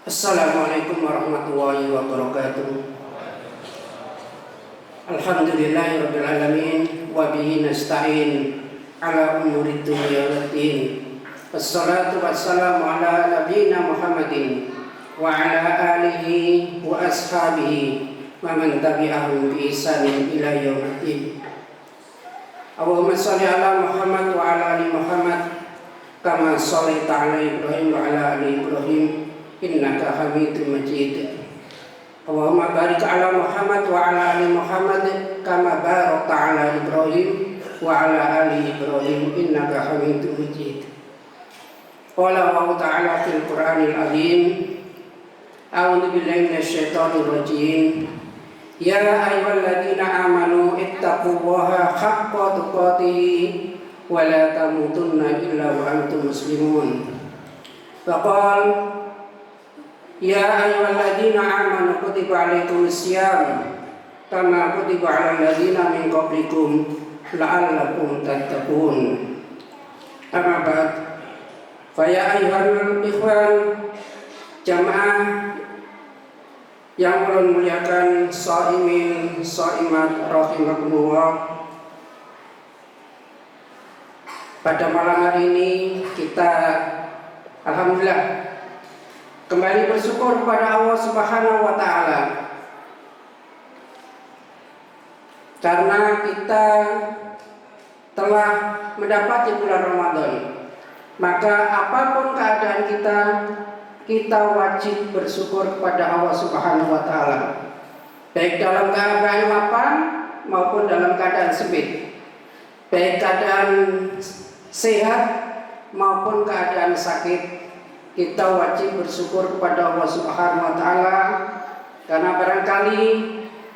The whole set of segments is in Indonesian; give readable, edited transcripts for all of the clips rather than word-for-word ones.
Assalamualaikum warahmatullahi wabarakatuh. Alhamdulillahirabbil alamin wa bihi nasta'in ala umuri dunya waddin. Wassalatu wassalamu ala nabiyyina Muhammadin wa ala alihi wa ashabihi wa man tabi'ahum bi ihsanin ila yaumiddin. Allahumma shalli ala Muhammad wa ala ali Muhammad kama shallaita ala Ibrahim wa ala ali Ibrahim innaka Hamidum Majid. Allahumma barik ala Muhammad wa ala ali Muhammad kama barakta ala Ibrahim wa ala ali Ibrahim innaka Hamidum Majid. Qala Allah ta'ala fil Qur'anil azim. A'udzu billahi minasyaitonir rajim. Ya ayyuhalladzina amanu ittaqullaha haqqa tuqatih wa la tamutunna illa wa antum muslimun. Faqala Ya ayyuhalladzina amanu kutiba alaikumus syiyam kama kutiba alal ladzina min qablikum la'allakum tattaqun. Amma ba'd. Fa ya ayyuhal ikhwan jamaah yang ulun muliakan, shaimin shaimat rahimakumullah. Pada malam hari ini kita alhamdulillah kembali bersyukur kepada Allah Subhanahu wa taala karena kita telah mendapati bulan Ramadan. Maka apapun keadaan kita wajib bersyukur kepada Allah Subhanahu wa taala. Baik dalam keadaan lapang maupun dalam keadaan sempit. Baik keadaan sehat maupun keadaan sakit, kita wajib bersyukur kepada Allah Subhanahu wa taala karena barangkali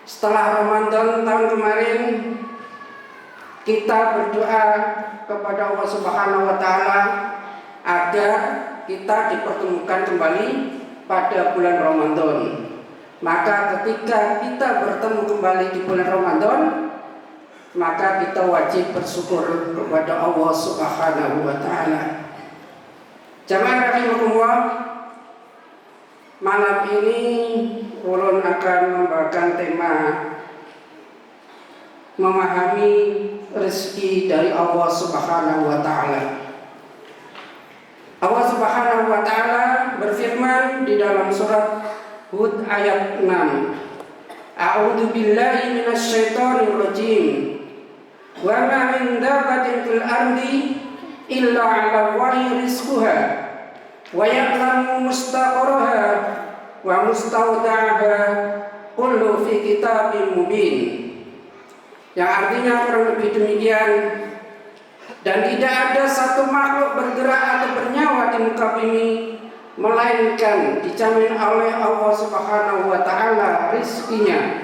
setelah Ramadan tahun kemarin kita berdoa kepada Allah Subhanahu wa taala agar kita dipertemukan kembali pada bulan Ramadan. Maka ketika kita bertemu kembali di bulan Ramadan, maka kita wajib bersyukur kepada Allah Subhanahu wa taala. Jamaah rahimakumullah, malam ini ulun akan membawakan tema memahami rezeki dari Allah Subhanahu wa taala. Allah Subhanahu wa taala berfirman di dalam surat Hud ayat 6. A'udzu billahi minasyaitonir rajim. Wa ma min dabbatin fil ardi illa 'ala Allahi rizquha wa ya'lamu mustaqarraha wa mustawda'aha kullu fi kitabim mubin. Yang artinya kurang lebih demikian, dan tidak ada satu makhluk bergerak atau bernyawa di muka bumi melainkan dijamin oleh Allah Subhanahu wa taala rizkinya.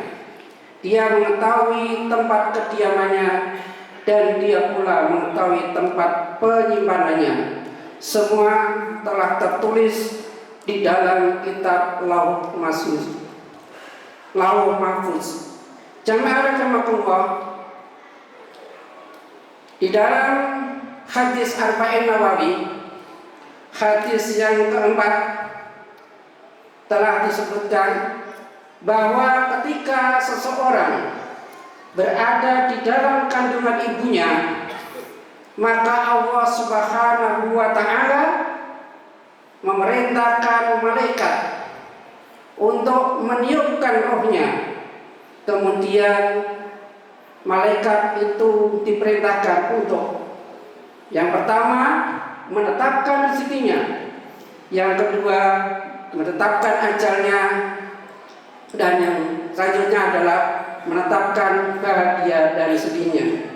Dia mengetahui tempat kediamannya dan dia pula mengetahui tempat penyimpanannya. Semua telah tertulis di dalam kitab Lauh Mahfuz. Jamaah rahimakumullah, di dalam hadis Arba'in Nawawi, hadis yang keempat, telah disebutkan bahwa ketika seseorang berada di dalam kandungan ibunya, maka Allah Subhanahu wa taala memerintahkan malaikat untuk meniupkan rohnya. Kemudian malaikat itu diperintahkan untuk yang pertama menetapkan rezekinya, yang kedua menetapkan ajalnya, dan yang selanjutnya adalah menetapkan bahagia dari sedihnya.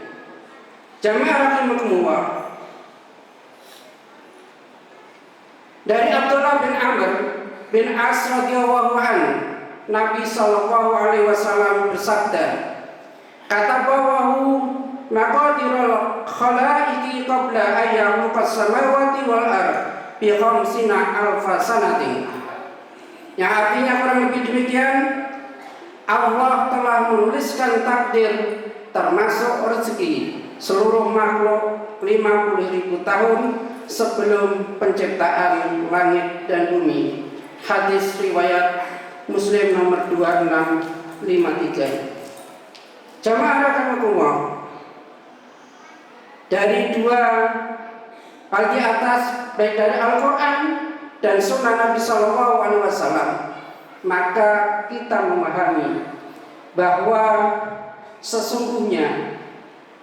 Jamaah rahimakumullah, dari Abdullah bin Amr bin As radhiyallahu anhu, Nabi sallallahu alaihi wasallam bersabda, katabahu maqadirul khalaiqi qabla ayyamuqas samawati wal ardh bi khamsina alfa sanatin. Yang artinya kurang lebih demikian, Allah telah menuliskan takdir termasuk rezeki seluruh makhluk 50.000 tahun sebelum penciptaan langit dan bumi. Hadis riwayat Muslim nomor 2653. Jamaah rahimakumullah, dari dua hal di atas, baik dari Al-Quran dan Sunnah Nabi SAW, maka kita memahami bahwa sesungguhnya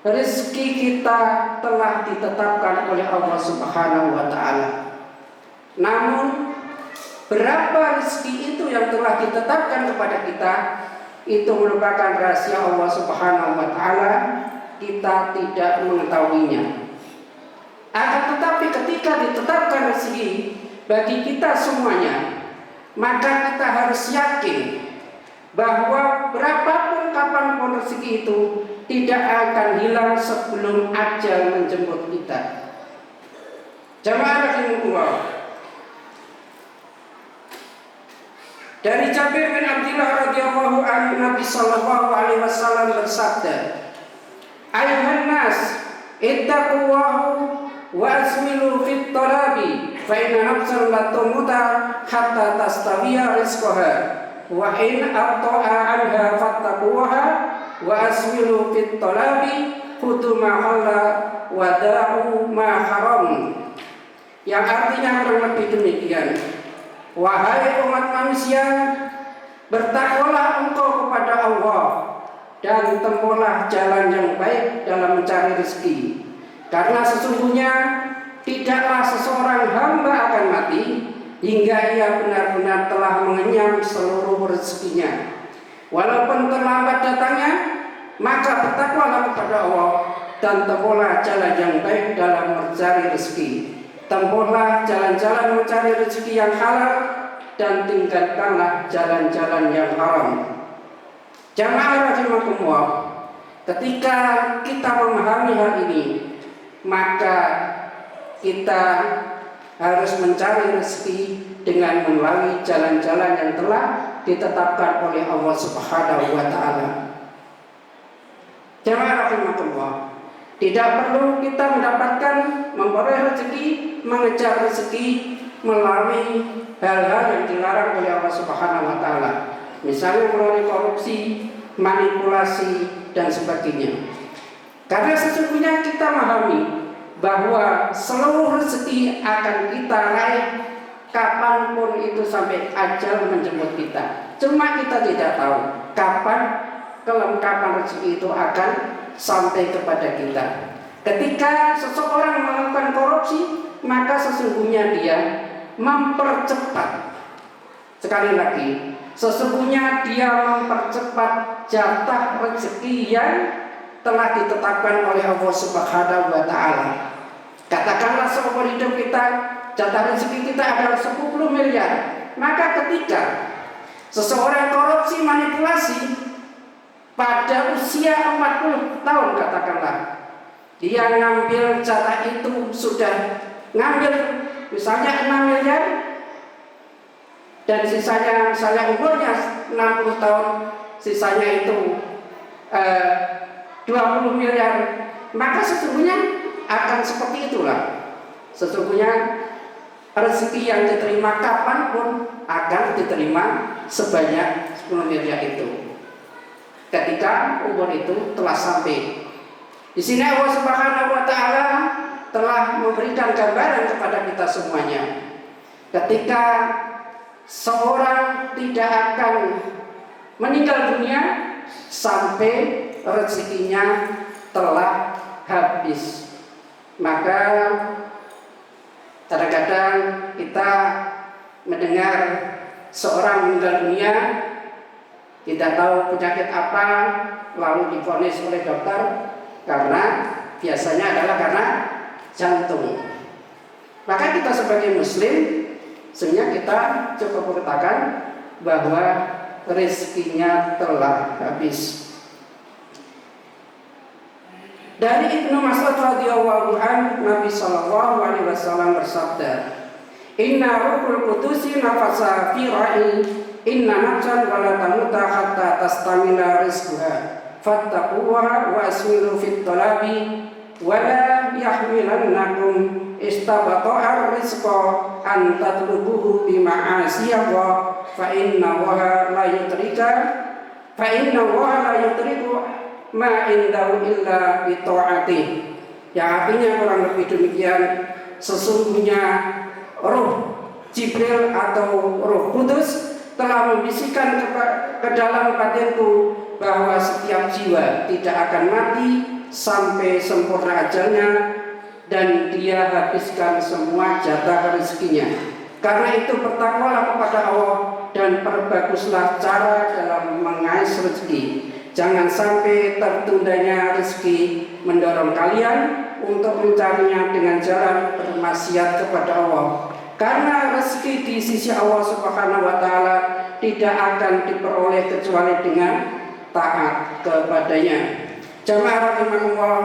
rezeki kita telah ditetapkan oleh Allah Subhanahu wa Ta'ala. Namun berapa rezeki itu yang telah ditetapkan kepada kita, itu merupakan rahasia Allah Subhanahu wa Ta'ala. Kita tidak mengetahuinya. Akan tetapi ketika ditetapkan rezeki bagi kita semuanya, maka kita harus yakin bahwa berapapun kapanpun rezeki itu tidak akan hilang sebelum ajal menjemput kita. Jamaah rahimahullah, dari Jabir bin Abdullah radhiyallahu anhu, Nabi sallallahu alaihi wasallam bersabda, "Ayuhan nas, ittaqullaha wa asmilu fit talabi, fa inna nafsan la tamuta hatta tastawiya rizqaha, wa in atta'a anha fattaqullaha wa asmilu fit talabi, khudu ma halla wa da'u ma haram." Yang artinya kurang lebih demikian: wahai umat manusia, bertakwalah engkau kepada Allah dan tempuhlah jalan yang baik dalam mencari rezeki. Karena sesungguhnya tidaklah seseorang hamba akan mati hingga ia benar-benar telah mengenyam seluruh rezekinya. Walaupun terlambat datangnya, maka bertakwalah kepada Allah dan tempuhlah jalan yang baik dalam mencari rezeki. Tempuhlah jalan-jalan mencari rezeki yang halal dan tinggalkanlah jalan-jalan yang haram. Jamaah rahimakumullah, ketika kita memahami hal ini, maka kita harus mencari rezeki dengan melalui jalan-jalan yang telah ditetapkan oleh Allah Subhanahu wa Ta'ala. Jamaah rahimakumullah, tidak perlu kita memperoleh rezeki, mengejar rezeki melalui hal-hal yang dilarang oleh Allah Subhanahu wa Ta'ala, misalnya melalui korupsi, manipulasi, dan sebagainya. Karena sesungguhnya kita memahami bahwa seluruh rezeki akan kita raih kapanpun itu sampai ajal menjemput kita. Cuma kita tidak tahu kapan kelengkapan rezeki itu akan sampai kepada kita. Ketika seseorang melakukan korupsi, maka sesungguhnya dia mempercepat, sekali lagi, sesungguhnya dia mempercepat jatah rezeki yang telah ditetapkan oleh Allah Subhanahu wa Ta'ala. Katakanlah seumur hidup kita jatah rezeki kita adalah 10 miliar. Maka ketika seseorang korupsi, manipulasi pada usia 40 tahun, katakanlah dia ngambil jatah itu, sudah ngambil misalnya 6 miliar, dan sisanya misalnya umurnya 60 tahun, sisanya itu 20 miliar, maka sesungguhnya akan seperti itulah. Sesungguhnya rezeki yang diterima kapanpun akan diterima sebanyak 10 miliar itu ketika umur itu telah sampai. Di sini Allah Subhanahu wa Ta'ala telah memberikan gambaran kepada kita semuanya. Ketika seorang tidak akan meninggal dunia sampai rezekinya telah habis. Maka kadang-kadang kita mendengar seorang meninggal dunia, tidak tahu penyakit apa, lalu divonis oleh dokter karena biasanya adalah karena jantung. Maka kita sebagai muslim sebenarnya kita cukup mengatakan bahwa rezekinya telah habis. Dari Ibnu Mas'ud radhiyallahu anhu, Nabi sallallahu alaihi wasallam bersabda, "Inna ruhul qudusi nafasa fi ra'i, inna nafsan wa la tamuta hatta tastamila rizquha, fattaquha wa asmilu fit talabi wa la yahmilannakum istabata'a rizqa an tatlubuhu bi ma'asiyallah fa inna Allaha la yutriku ma indahu illa bi ta'atih. Yang artinya kurang lebih demikian, sesungguhnya roh Jibril atau Roh Kudus telah membisikkan ke dalam batinku bahwa setiap jiwa tidak akan mati sampai sempurna ajalnya dan dia habiskan semua jatah rezekinya. Karena itu bertakwalah kepada Allah dan perbaguslah cara dalam mengais rezeki. Jangan sampai tertundanya rezeki mendorong kalian untuk mencarinya dengan jalan bermaksiat kepada Allah. Karena rezeki di sisi Allah Subhanahu wa taala tidak akan diperoleh kecuali dengan taat kepadanya. Jamaah rahimakumullah,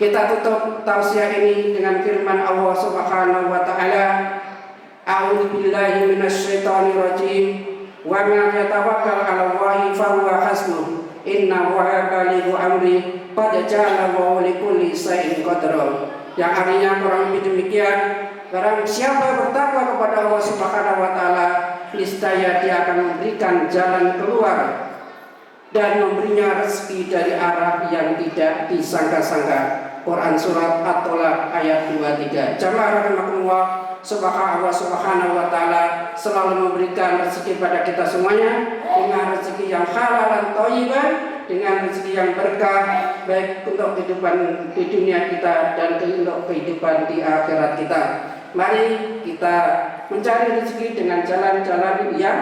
kita tutup tausiah ini dengan firman Allah Subhanahu wa taala, A'udzu billahi minasyaitonir rajim. Wa man yatawakkal 'ala Allahi fa huwa hasbuh. Inna Allaha balighu amri qad ja'ala Allahu likulli shay'in qadra. Yang artinya kurang lebih demikian, barang siapa bertakwa kepada Allah Subhanahu wa taala, niscaya dia akan memberikan jalan keluar dan memberinya rezeki dari arah yang tidak disangka-sangka. Quran surat At-Tolak ayat 23. Jamaah rahimakumullah, semoga Allah Subhanahu wa taala selalu memberikan rezeki pada kita semuanya dengan rezeki yang halal dan thayyiban, dengan rezeki yang berkah baik untuk kehidupan di dunia kita dan untuk kehidupan di akhirat kita. Mari kita mencari rezeki dengan jalan-jalan yang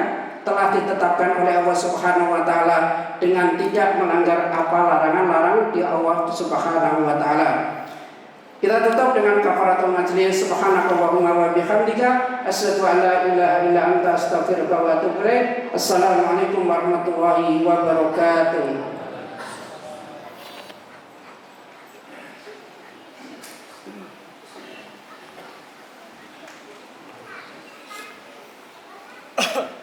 telah ditetapkan oleh Allah Subhanahu wa taala dengan tidak melanggar apa larangan-larang di Allah Subhanahu wa taala. Kita tutup dengan kafaratul majlis. Subhanakallahumma wa bihamdika asyhadu an la ilaha illa anta astaghfiruka wa atubu ilaik. Assalamualaikum warahmatullahi wabarakatuh. Ahem.